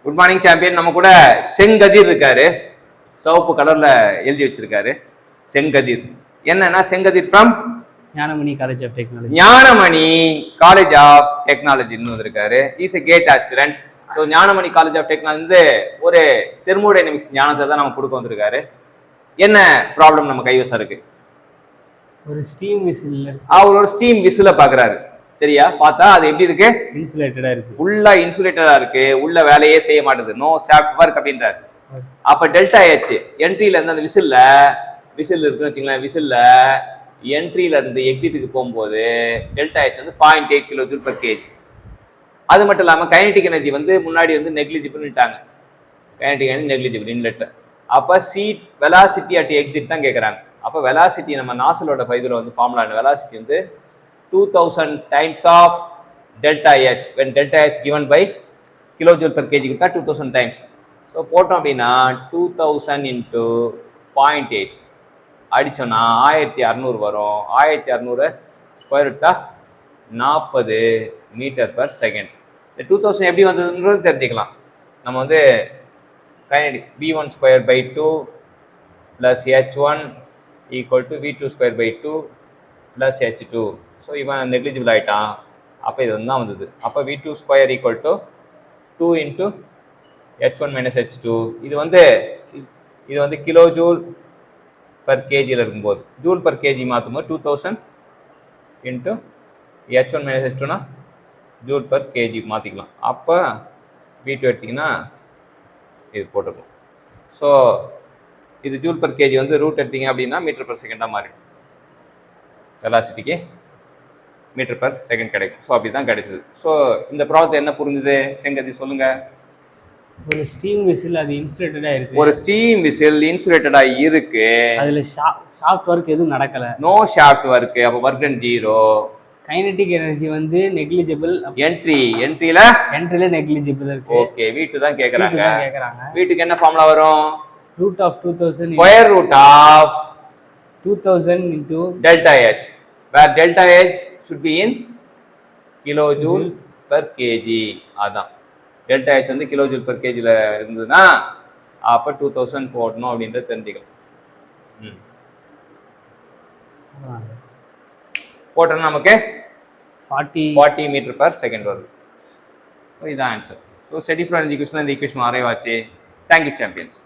Good morning champion. நம்ம கூட செங்கதிர் இருக்காரு, சிவப்பு கலர்ல எழுதி வச்சிருக்காரு செங்கதிர். என்னன்னா Sengathir from Gnanamani college of technology. Gnanamani college of டெக்னாலஜின்னு வந்திருக்காரு. Is a GATE aspirant. So Gnanamani college of technology ஒரு தெர்மோடைனமிக்ஸ் ஞானத்தை தான் நம்ம கொடுக்க வந்திருக்காரு. என்ன ப்ராப்ளம் நம்ம கைவசம் இருக்கு? ஒரு ஸ்டீம் விசில். அவர் ஒரு ஸ்டீம் விசில பாக்குறாரு. சரியா? பார்த்தா அது எப்படி இருக்கு? இன்சுலேட்டடா இருக்கு. ஃபுல்லா இன்சுலேட்டடா இருக்கு. உள்ள வேலையே செய்ய மாட்டேது. நோ சாஃப்ட் ஒர்க் அப்படின்றாரு. அப்ப டெல்டா ஹெச் என்ட்ரில இருந்து அந்த விசில் இருக்குன்னு வச்சுங்களேன். விசில்ல என்ட்ரில இருந்து எக்ஸிட்டுக்கு போகும்போது டெல்டா ஹெச் வந்து 0.8 கிலோ ஜூல் பர் கேஜி. அது மட்டும் இல்லாம கைனடிக் எனர்ஜி வந்து முன்னாடி வந்து நெக்லிஜிபிள்ட்டாங்க. Kinetic energy negligible inlet. அப்ப சீட் வெலாசிட்டி அட் எக்ஸிட் தான் கேட்கறாங்க. அப்ப வெலாசிட்டி நம்ம நாசலோட இதுல வந்து ஃபார்முலா வெலாசிட்டி வந்து 2000 times of delta H. When delta H given by kilojoule per kg கொடுத்தா 2000 times. ஸோ போட்டோம் அப்படின்னா 2000 into 0.8 அடிச்சோன்னா 1600 வரும். 1600 ஸ்கொயர் எடுத்தா 40 மீட்டர் பர் செகண்ட். இந்த 2000 எப்படி வந்ததுன்றது தெரிஞ்சுக்கலாம். நம்ம வந்து kinetic V1 square by 2 plus H1 equal to V2 square by 2 plus H2. So இவன் நெக்லிஜிபிள் ஆகிட்டான். அப்போ இது வந்து தான் வந்தது. அப்போ V2 square equal to 2 into H1 minus H2. இது வந்து கிலோ ஜூல் பர் கேஜியில் இருக்கும்போது ஜூல் பர் கேஜி மாற்றும்போது 2000 இன்ட்டு H1 மைனஸ் H2னா ஜூல் பர் கேஜி மாற்றிக்கலாம். அப்போ V2 எடுத்திங்கன்னா இது போட்டுக்கலாம். ஸோ இது ஜூல் பர் கேஜி வந்து ரூட் எடுத்தீங்க அப்படின்னா மீட்டர் பர் செகண்டாக மாறிடும். வெலாசிட்டிக்கு மீட்டர் பர் செகண்ட் கிடைக்கும். ஸோ அப்படி தான் கிடைச்சது. ஸோ இந்த ப்ராப்ளத்தை என்ன புரிஞ்சுது செங்கதி சொல்லுங்க. ஒரு ஸ்டீம் விசில் அது இன்சுலேட்டடா இருக்கு. ஒரு ஸ்டீம் விசில் இன்சுலேட்டடா இருக்கு. அதுல ஷாஃப்ட் ஒர்க் எதுவும் நடக்கல. No shaft work. அப்போ ஒர்க் டன் 0. கைனடிக் எனர்ஜி வந்து நெக்லிஜிபிள். என்ட்ரில நெக்லிஜிபிள் இருக்கு. ஓகே, V2 தான் கேக்குறாங்க. V2க்கு என்ன ஃபார்முலா வரும்? Root of 2000 square root of 2000 into delta H, where delta H should be in kilojoule per kg. அதான் delta H வந்து kilojoule per kg ல இருந்ததுன்னா அப்ப 2000 போடணும் அப்படின்றது தெரிஞ்சுக்கலாம். போட்டோம்னா நமக்கு 40 மீட்டர் பர் செகண்ட் வருது. ஸோ இதான் answer. So study from education இந்த ஈக்குவேஷன் அரைவ் ஆச்சு. Thank you champions.